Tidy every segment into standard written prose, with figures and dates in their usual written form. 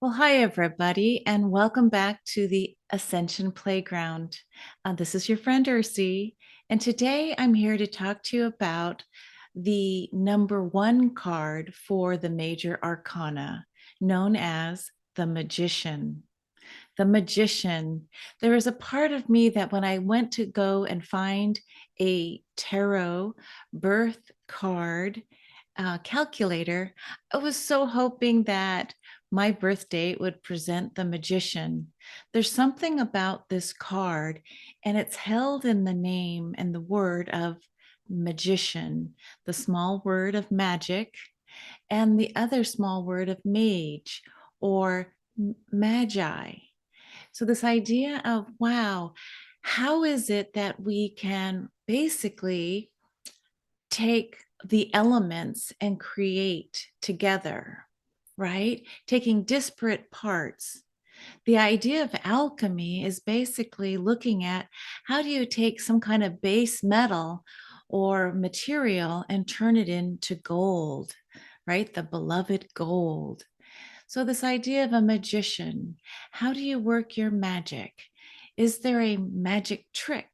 Well, hi, everybody, and welcome back to the Ascension Playground. This is your friend Ursie, and today I'm here to talk to you about the number one card for the major arcana, known as the Magician. The Magician. There is a part of me that when I went to go and find a tarot birth card calculator, I was so hoping that my birth date would present the Magician. There's something about this card, and it's held in the name and the word of magician, the small word of magic, and the other small word of mage or magi. So, this idea of, wow, how is it that we can basically take the elements and create together, right? Taking disparate parts. The idea of alchemy is basically looking at how do you take some kind of base metal or material and turn it into gold, right? The beloved gold. So, this idea of a magician, how do you work your magic? Is there a magic trick?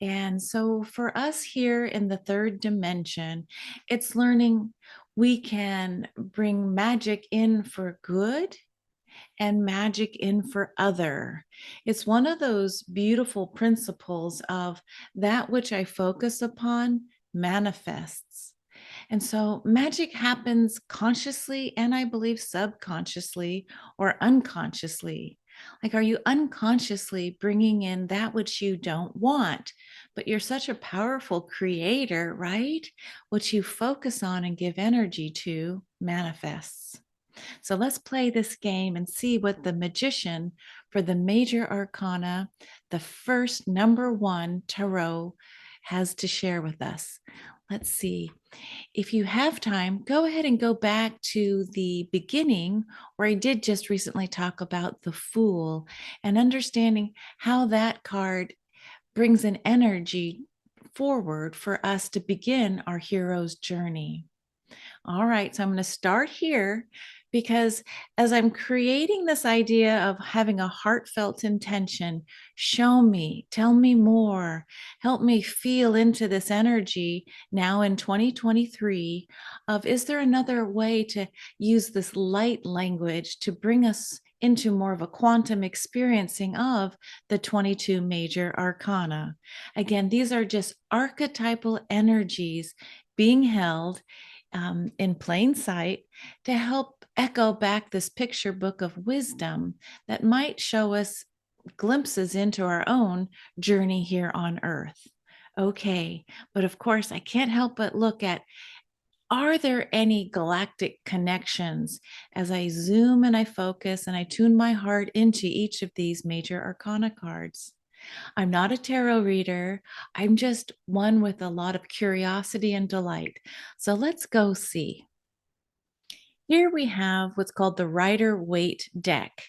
And so, for us here in the third dimension, it's learning we can bring magic in for good and magic in for other. It's one of those beautiful principles of that which I focus upon manifests. And so magic happens consciously and I believe subconsciously or unconsciously. Like, are you unconsciously bringing in that which you don't want? But you're such a powerful creator, right? What you focus on and give energy to manifests. So let's play this game and see what the magician for the major arcana, the first number one tarot, has to share with us. Let's see. If you have time, go ahead and go back to the beginning where I did just recently talk about the Fool and understanding how that card brings an energy forward for us to begin our hero's journey. All right, so I'm going to start here because as I'm creating this idea of having a heartfelt intention, show me, tell me more, help me feel into this energy now in 2023 of is there another way to use this light language to bring us into more of a quantum experiencing of the 22 major arcana. Again, these are just archetypal energies being held in plain sight to help echo back this picture book of wisdom that might show us glimpses into our own journey here on earth. Okay, but of course, I can't help but look at are there any galactic connections as I zoom and I focus and I tune my heart into each of these major arcana cards? I'm not a tarot reader. I'm just one with a lot of curiosity and delight. So let's go see. Here we have what's called the Rider-Waite deck.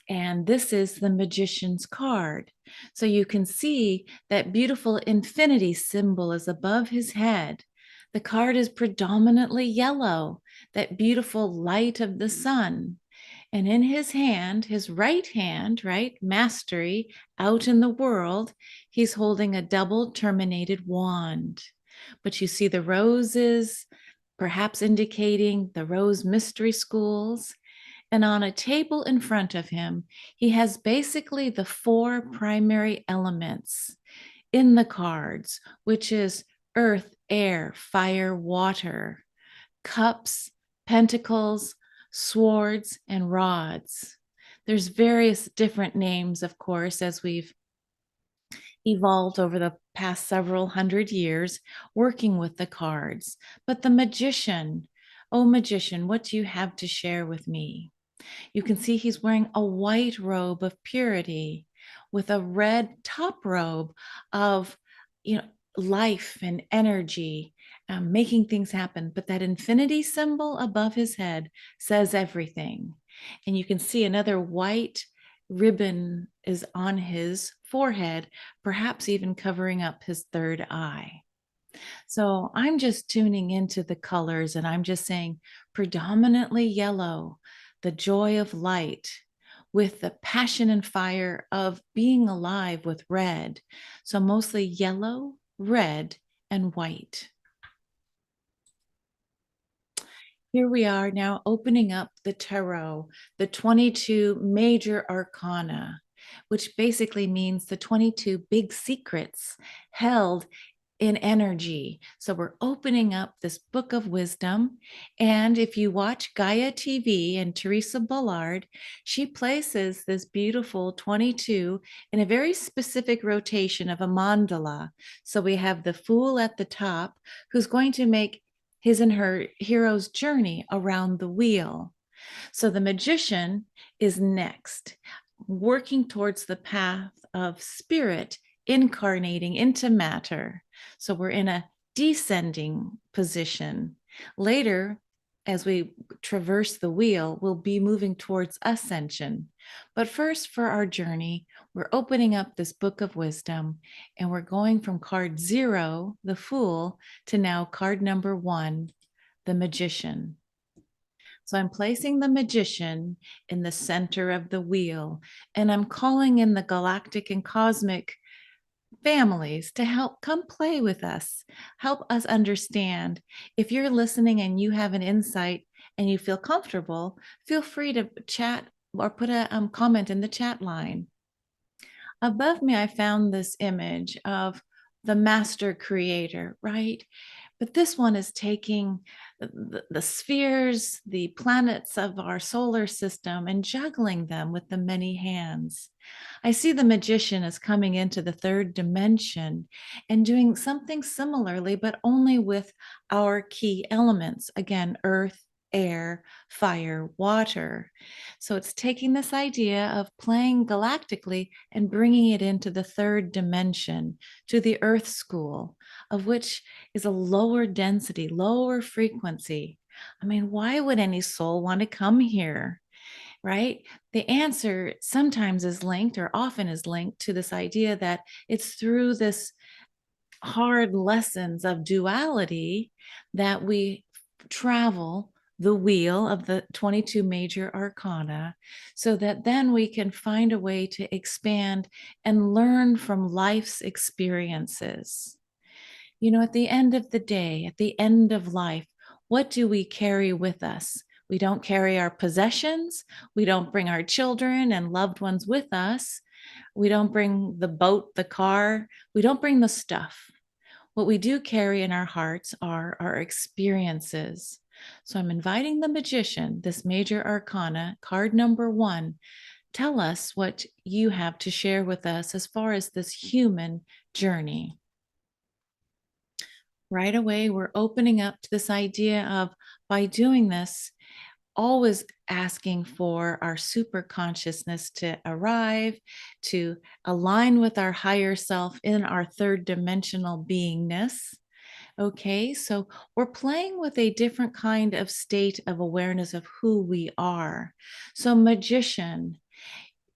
And this is the Magician's card. So you can see that beautiful infinity symbol is above his head. The card is predominantly yellow, that beautiful light of the sun. And in his hand, his right hand, right, mastery, out in the world, he's holding a double terminated wand. But you see the roses, perhaps indicating the Rose Mystery Schools. And on a table in front of him, he has basically the four primary elements in the cards, which is earth, air, fire, water, cups, pentacles, swords, and rods. There's various different names, of course, as we've evolved over the past several hundred years working with the cards. But the magician, oh magician, what do you have to share with me? You can see he's wearing a white robe of purity with a red top robe of, life and energy, making things happen. But that infinity symbol above his head says everything. And you can see another white ribbon is on his forehead, perhaps even covering up his third eye. So I'm just tuning into the colors and I'm just saying predominantly yellow, the joy of light, with the passion and fire of being alive with red. So mostly yellow, red, and white. Here we are now opening up the tarot, the 22 major arcana, which basically means the 22 big secrets held in energy. So we're opening up this book of wisdom. And if you watch Gaia TV and Theresa Bullard, she places this beautiful 22 in a very specific rotation of a mandala. So we have the Fool at the top, who's going to make his and her hero's journey around the wheel. So the magician is next, working towards the path of spirit incarnating into matter. So we're in a descending position. Later, as we traverse the wheel, we'll be moving towards ascension. But first, for our journey, we're opening up this book of wisdom and we're going from card 0, the Fool, to now card number 1, the Magician. So I'm placing the magician in the center of the wheel, and I'm calling in the galactic and cosmic families to help come play with us, help us understand. If you're listening and you have an insight and you feel comfortable, feel free to chat or put a comment in the chat line. Above me, I found this image of the master creator, right? But this one is taking the spheres, the planets of our solar system, and juggling them with the many hands. I see the magician as coming into the third dimension and doing something similarly, but only with our key elements. Again, earth, air, fire, water. So it's taking this idea of playing galactically and bringing it into the third dimension, to the earth school, of which is a lower density, lower frequency. I mean, why would any soul want to come here? Right? The answer sometimes is linked, or often is linked, to this idea that it's through this hard lessons of duality that we travel the wheel of the 22 major arcana, so that then we can find a way to expand and learn from life's experiences. You know, at the end of the day, at the end of life, what do we carry with us? We don't carry our possessions. We don't bring our children and loved ones with us. We don't bring the boat, the car. We don't bring the stuff. What we do carry in our hearts are our experiences. So I'm inviting the magician, this major arcana, card number 1. Tell us what you have to share with us as far as this human journey. Right away, we're opening up to this idea of, by doing this, always asking for our super consciousness to arrive, to align with our higher self in our third dimensional beingness. Okay, so we're playing with a different kind of state of awareness of who we are. So, magician,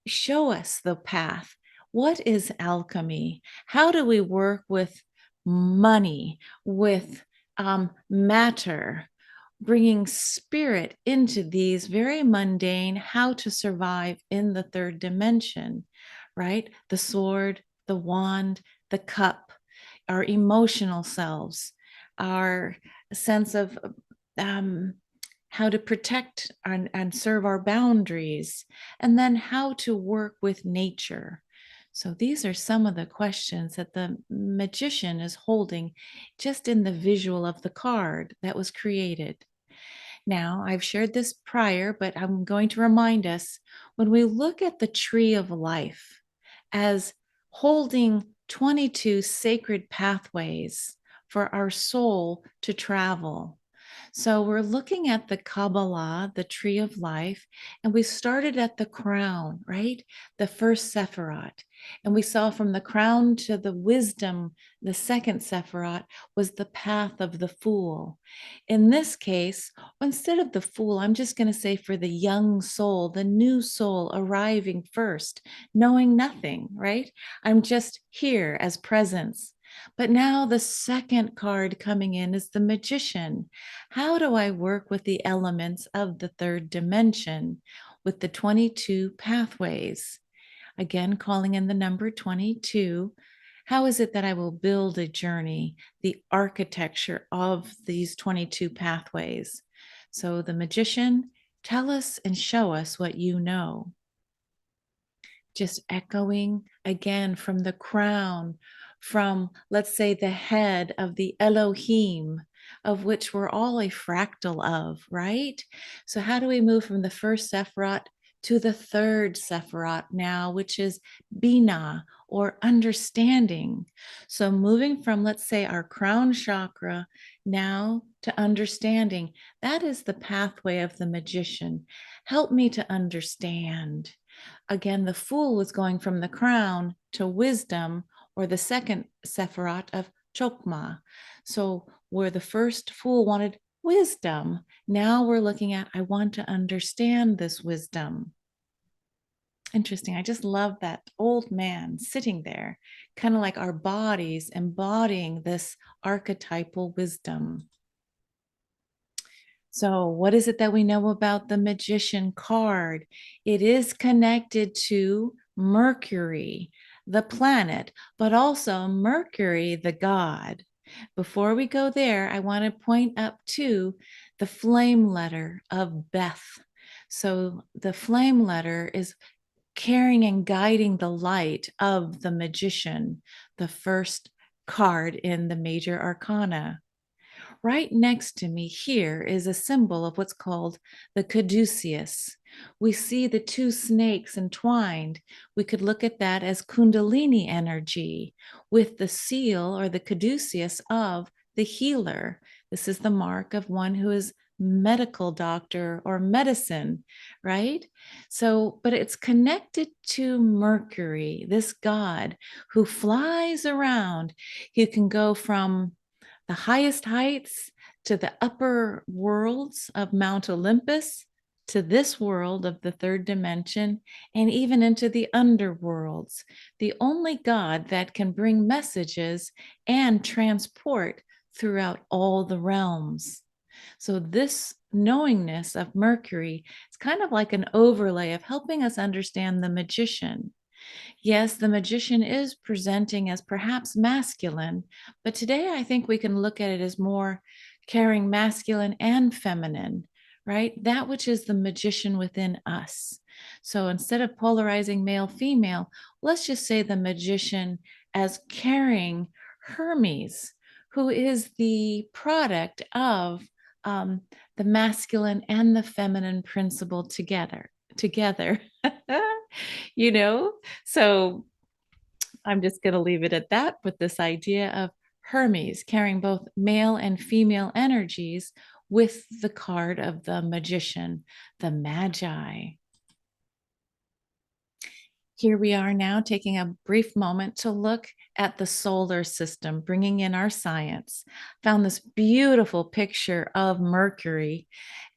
show us the path. What is alchemy? How do we work with money, with matter, bringing spirit into these very mundane, how to survive in the third dimension, right? The sword, the wand, the cup, our emotional selves, our sense of how to protect and serve our boundaries, and then how to work with nature. So these are some of the questions that the magician is holding just in the visual of the card that was created. Now, I've shared this prior, but I'm going to remind us, when we look at the tree of life as holding 22 sacred pathways for our soul to travel. So we're looking at the Kabbalah, the tree of life, and we started at the crown, right? The first Sephirot. And we saw from the crown to the wisdom, the second Sephirot was the path of the fool. In this case, instead of the fool, I'm just going to say for the young soul, the new soul arriving first, knowing nothing, right? I'm just here as presence. But now the second card coming in is the Magician. How do I work with the elements of the third dimension with the 22 pathways? Again, calling in the number 22. How is it that I will build a journey, the architecture of these 22 pathways? So, the Magician, tell us and show us what you know. Just echoing again from the crown, from, let's say, the head of the Elohim, of which we're all a fractal of, right? So, how do we move from the first Sephiroth to the third Sephiroth now, which is Bina or understanding? So, moving from, let's say, our crown chakra now to understanding, that is the pathway of the Magician. Help me to understand. Again, the fool was going from the crown to wisdom, or the second Sephiroth of Chokmah. So, where the first fool wanted wisdom, now we're looking at, I want to understand this wisdom. Interesting. I just love that old man sitting there, kind of like our bodies embodying this archetypal wisdom. So, what is it that we know about the Magician card? It is connected to Mercury, the planet, but also Mercury, the god. Before we go there, I want to point up to the flame letter of Beth. So, the flame letter is carrying and guiding the light of the Magician, the first card in the major arcana. Right next to me here is a symbol of what's called the caduceus. We see the two snakes entwined. We could look at that as Kundalini energy with the seal or the caduceus of the healer. This is the mark of one who is medical doctor or medicine, right? So, but it's connected to Mercury, this god who flies around. He can go from the highest heights to the upper worlds of Mount Olympus, to this world of the third dimension, and even into the underworlds. The only God that can bring messages and transport throughout all the realms. So, this knowingness of Mercury is kind of like an overlay of helping us understand the magician. Yes, the magician is presenting as perhaps masculine, but today I think we can look at it as more carrying masculine and feminine, right? That which is the magician within us. So instead of polarizing male female, let's just say the magician as carrying Hermes, who is the product of the masculine and the feminine principle together. you know so I'm just going to leave it at that with this idea of Hermes carrying both male and female energies with the card of the magician, the magi. Here we are now taking a brief moment to look at the solar system, bringing in our science. Found this beautiful picture of Mercury.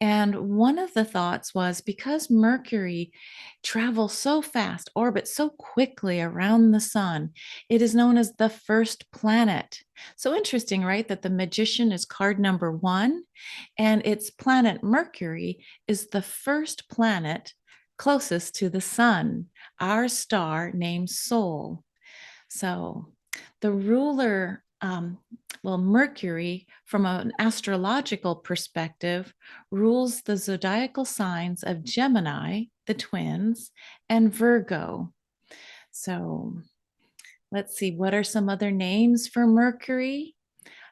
And one of the thoughts was because Mercury travels so fast, orbits so quickly around the sun, it is known as the first planet. So interesting, right? That the magician is card number 1, and its planet Mercury is the first planet closest to the sun, our star named Sol. So the ruler, Mercury, from an astrological perspective, rules the zodiacal signs of Gemini, the twins, and Virgo. So let's see, what are some other names for Mercury?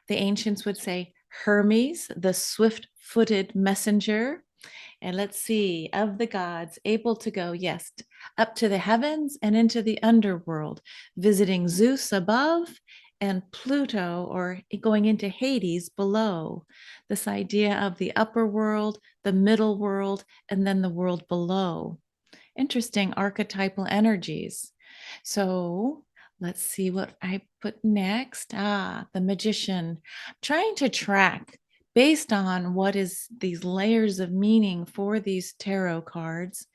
The ancients would say Hermes, the swift footed messenger. And let's see, of the gods, able to go, yes, up to the heavens and into the underworld, visiting Zeus above and Pluto, or going into Hades below. This idea of the upper world, the middle world, and then the world below. Interesting archetypal energies. So let's see what I put next. The magician, trying to track based on what is these layers of meaning for these tarot cards,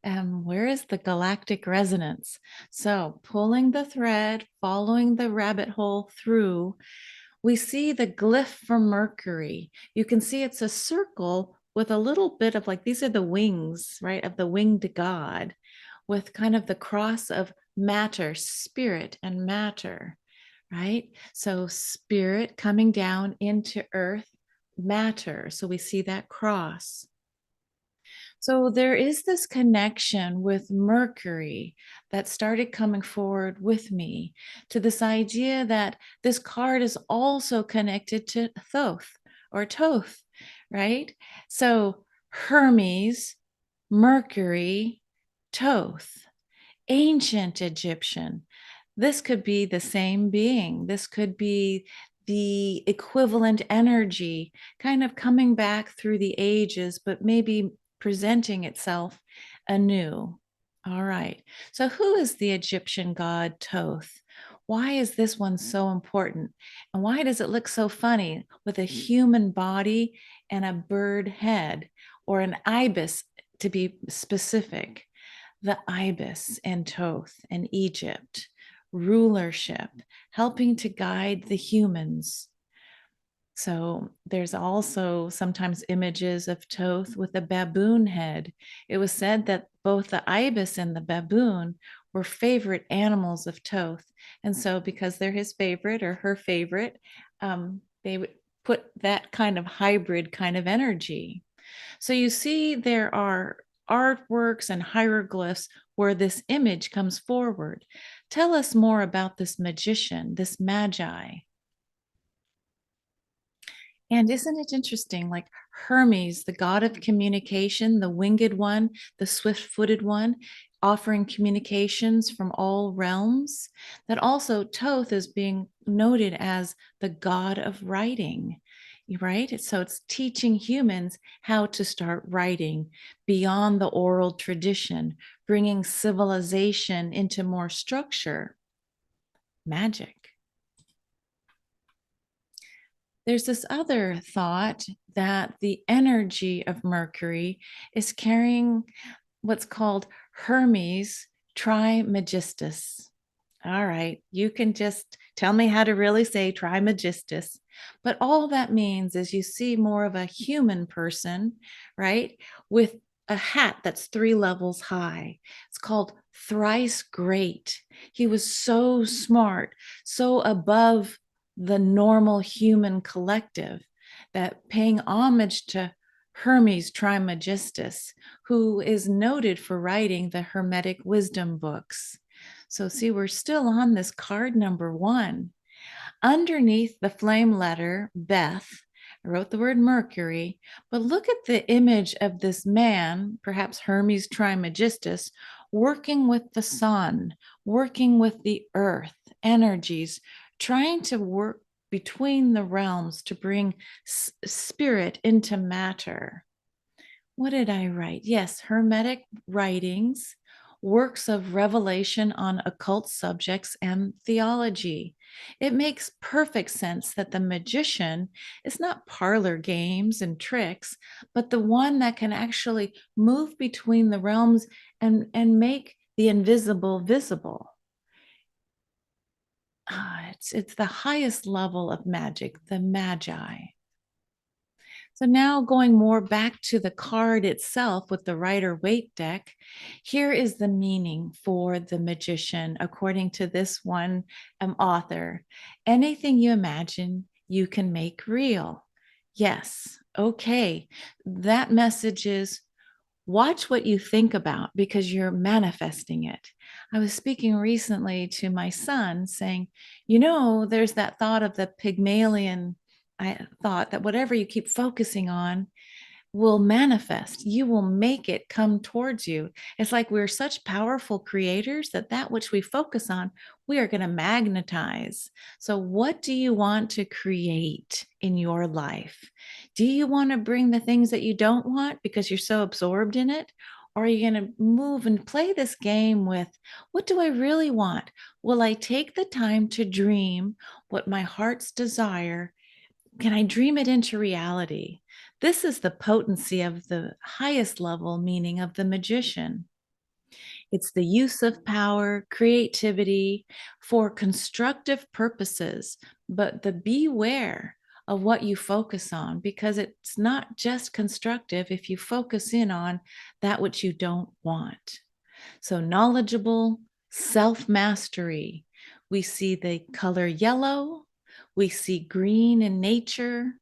Where is the galactic resonance? So, pulling the thread, following the rabbit hole through, we see the glyph for Mercury. You can see it's a circle with a little bit of like, these are the wings, right, of the winged god, with kind of the cross of matter, spirit, and matter, right? So, spirit coming down into earth, matter. So, we see that cross. So there is this connection with Mercury that started coming forward with me to this idea that this card is also connected to Thoth or Toth, right? So Hermes, Mercury, Toth, ancient Egyptian. This could be the same being. This could be the equivalent energy kind of coming back through the ages, but maybe presenting itself anew. All right. So, who is the Egyptian god Thoth? Why is this one so important? And why does it look so funny with a human body and a bird head, or an ibis to be specific? The ibis and Toth and Egypt, rulership, helping to guide the humans. So there's also sometimes images of Toth with a baboon head. It was said that both the ibis and the baboon were favorite animals of Toth. And so, because they're his favorite or her favorite, they would put that kind of hybrid kind of energy. So you see, there are artworks and hieroglyphs where this image comes forward. Tell us more about this magician, this magi. And isn't it interesting? Like Hermes, the god of communication, the winged one, the swift footed one, offering communications from all realms. That also Thoth is being noted as the god of writing, right? So it's teaching humans how to start writing beyond the oral tradition, bringing civilization into more structure. Magic. There's this other thought that the energy of Mercury is carrying what's called Hermes Trismegistus. All right, you can just tell me how to really say Trismegistus. But all that means is you see more of a human person, right, with a hat that's 3 levels high. It's called thrice great. He was so smart, so above the normal human collective that paying homage to Hermes Trismegistus, who is noted for writing the Hermetic wisdom books. So, see, we're still on this card number 1. Underneath the flame letter, Beth, I wrote the word Mercury, but look at the image of this man, perhaps Hermes Trismegistus, working with the sun, working with the earth energies, trying to work between the realms to bring spirit into matter. What did I write? Yes, Hermetic writings, works of revelation on occult subjects and theology. It makes perfect sense that the magician is not parlor games and tricks, but the one that can actually move between the realms and make the invisible visible. It's the highest level of magic, the magi. So now going more back to the card itself with the Rider-Waite deck, here is the meaning for the magician, according to this one author. Anything you imagine, you can make real. Yes, okay. That message is watch what you think about because you're manifesting it. I was speaking recently to my son saying, there's that thought of the Pygmalion. I thought that whatever you keep focusing on will manifest. You will make it come towards you. It's like we're such powerful creators that which we focus on, we are going to magnetize. So, what do you want to create in your life? Do you want to bring the things that you don't want because you're so absorbed in it? Or are you going to move and play this game with what do I really want? Will I take the time to dream what my heart's desire? Can I dream it into reality? This is the potency of the highest level meaning of the magician. It's the use of power, creativity for constructive purposes, but the beware of what you focus on, because it's not just constructive if you focus in on that which you don't want. So, knowledgeable, self mastery. We see the color yellow, we see green in nature,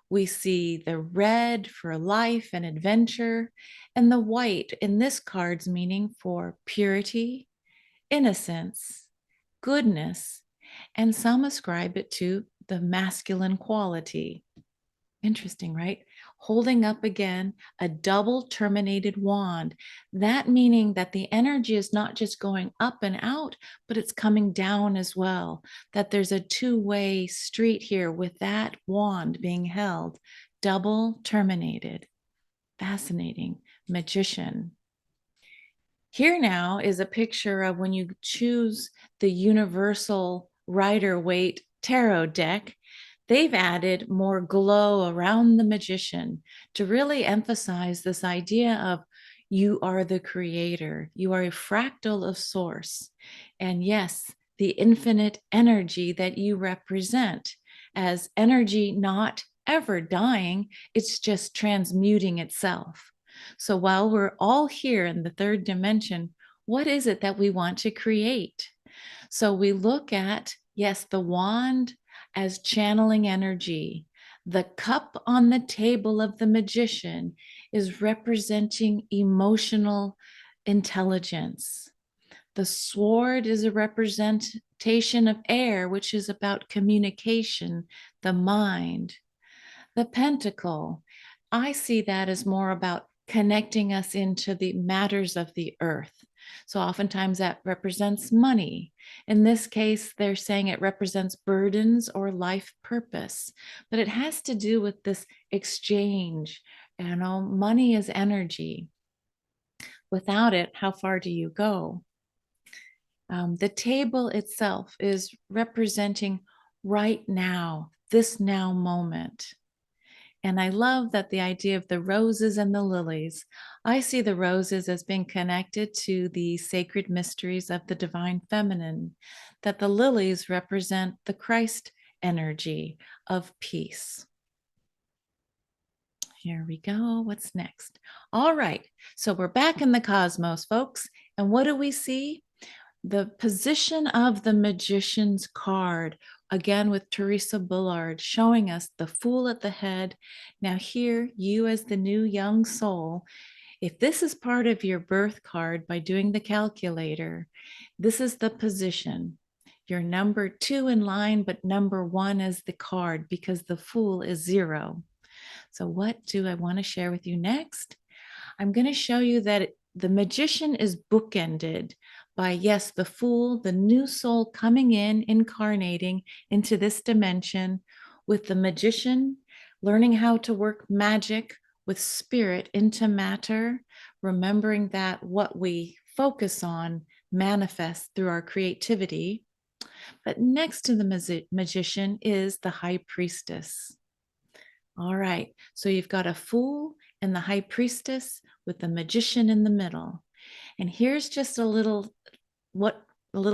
we see the red for life and adventure, and the white in this card's meaning for purity, innocence, goodness, and some ascribe it to the masculine quality. Interesting, right? Holding up again a double terminated wand. That meaning that the energy is not just going up and out, but it's coming down as well. That there's a two-way street here with that wand being held, double terminated. Fascinating. Magician. Here now is a picture of when you choose the Universal Rider-Waite Tarot deck. They've added more glow around the magician to really emphasize this idea of you are the creator. You are a fractal of source. And yes, the infinite energy that you represent as energy not ever dying, it's just transmuting itself. So while we're all here in the third dimension, what is it that we want to create? So we look at, yes, the wand as channeling energy. The cup on the table of the magician is representing emotional intelligence. The sword is a representation of air, which is about communication, the mind. The pentacle, I see that as more about connecting us into the matters of the earth. So oftentimes that represents money. In this case, they're saying it represents burdens or life purpose, but it has to do with this exchange. You know, money is energy. Without it, how far do you go? The table itself is representing right now, this now moment. And I love that the idea of the roses and the lilies. I see the roses as being connected to the sacred mysteries of the divine feminine, that the lilies represent the Christ energy of peace. Here we go. What's next? All right. So we're back in the cosmos, folks. And what do we see? The position of the magician's card, again with Theresa Bullard, showing us the fool at the head. Now here, you as the new young soul, if this is part of your birth card by doing the calculator, this is the position. You're number 2 in line, but number 1 is the card because the fool is 0. So what do I want to share with you next? I'm going to show you that the magician is bookended by, yes, the fool, the new soul coming in, incarnating into this dimension with the magician, learning how to work magic with spirit into matter, remembering that what we focus on manifests through our creativity. But next to the magician is the high priestess. All right, so you've got a fool and the high priestess with the magician in the middle. And here's just a little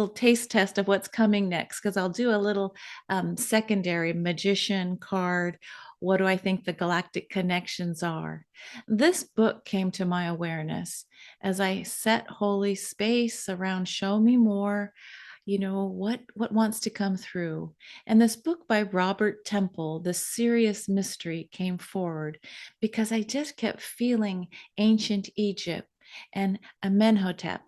taste test of what's coming next, because I'll do a little secondary magician card. What do I think the galactic connections are? This book came to my awareness as I set holy space around Show Me More. You know, what wants to come through. And this book by Robert Temple, The Serious Mystery, came forward because I just kept feeling ancient Egypt and Amenhotep.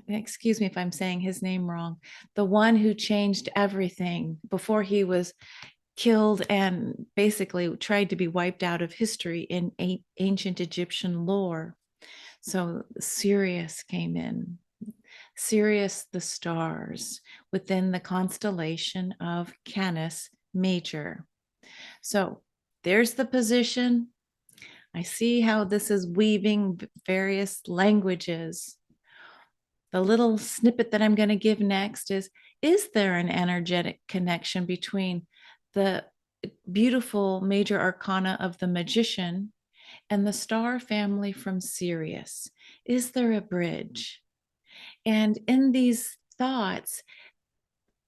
Excuse me if I'm saying his name wrong, the one who changed everything before he was killed and basically tried to be wiped out of history in ancient Egyptian lore. So Sirius came in. Sirius, the stars within the constellation of Canis Major. So there's the position. I see how this is weaving various languages. The little snippet that I'm going to give next is there an energetic connection between the beautiful major arcana of the magician and the star family from Sirius? Is there a bridge? And in these thoughts,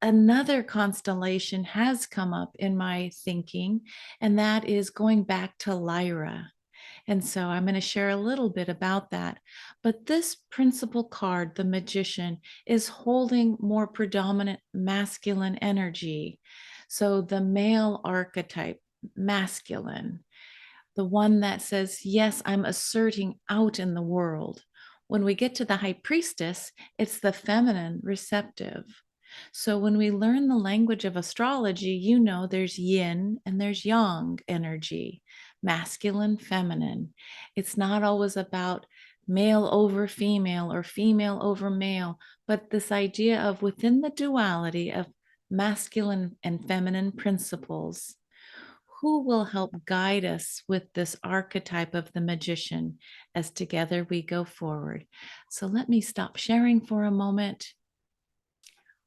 another constellation has come up in my thinking, and that is going back to Lyra. And so I'm going to share a little bit about that. But this principal card, the Magician, is holding more predominant masculine energy. So the male archetype, masculine, the one that says, yes, I'm asserting out in the world. When we get to the High Priestess, it's the feminine, receptive. So when we learn the language of astrology, you know there's yin and there's yang energy, masculine, feminine. It's not always about male over female or female over male, but this idea of within the duality of masculine and feminine principles, who will help guide us with this archetype of the magician as together we go forward. So let me stop sharing for a moment.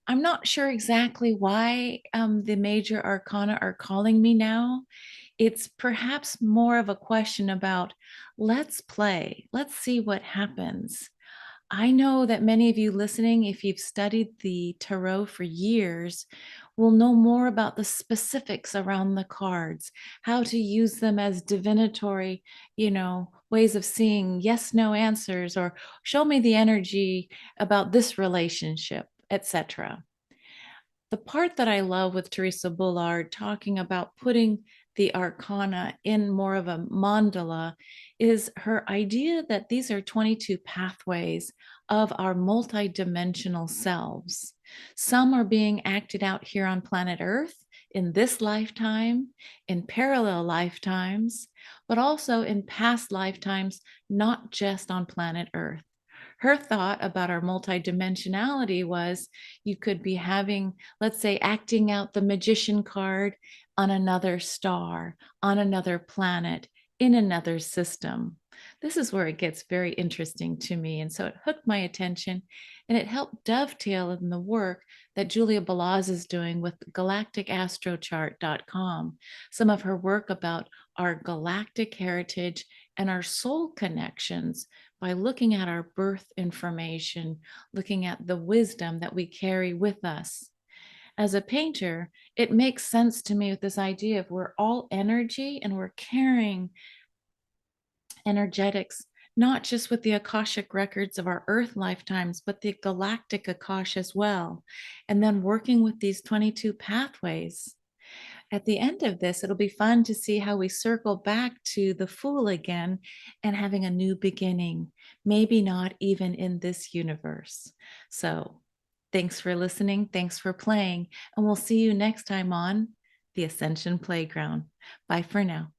I'm not sure exactly why the major arcana are calling me now. It's perhaps more of a question about let's play, let's see what happens. I know that many of you listening, if you've studied the tarot for years, will know more about the specifics around the cards, how to use them as divinatory, ways of seeing yes, no answers, or show me the energy about this relationship, etc. The part that I love with Theresa Bullard talking about putting the arcana in more of a mandala is her idea that these are 22 pathways of our multidimensional selves. Some are being acted out here on planet Earth in this lifetime, in parallel lifetimes, but also in past lifetimes, not just on planet Earth. Her thought about our multidimensionality was you could be having, let's say, acting out the magician card on another star, on another planet, in another system. This is where it gets very interesting to me. And so it hooked my attention, and it helped dovetail in the work that Julia Balaz is doing with galacticastrochart.com, some of her work about our galactic heritage and our soul connections by looking at our birth information, looking at the wisdom that we carry with us. As a painter, it makes sense to me with this idea of we're all energy and we're carrying energetics, not just with the Akashic records of our Earth lifetimes, but the galactic Akash as well. And then working with these 22 pathways. At the end of this, it'll be fun to see how we circle back to the Fool again and having a new beginning, maybe not even in this universe. So thanks for listening. Thanks for playing. And we'll see you next time on the Ascension Playground. Bye for now.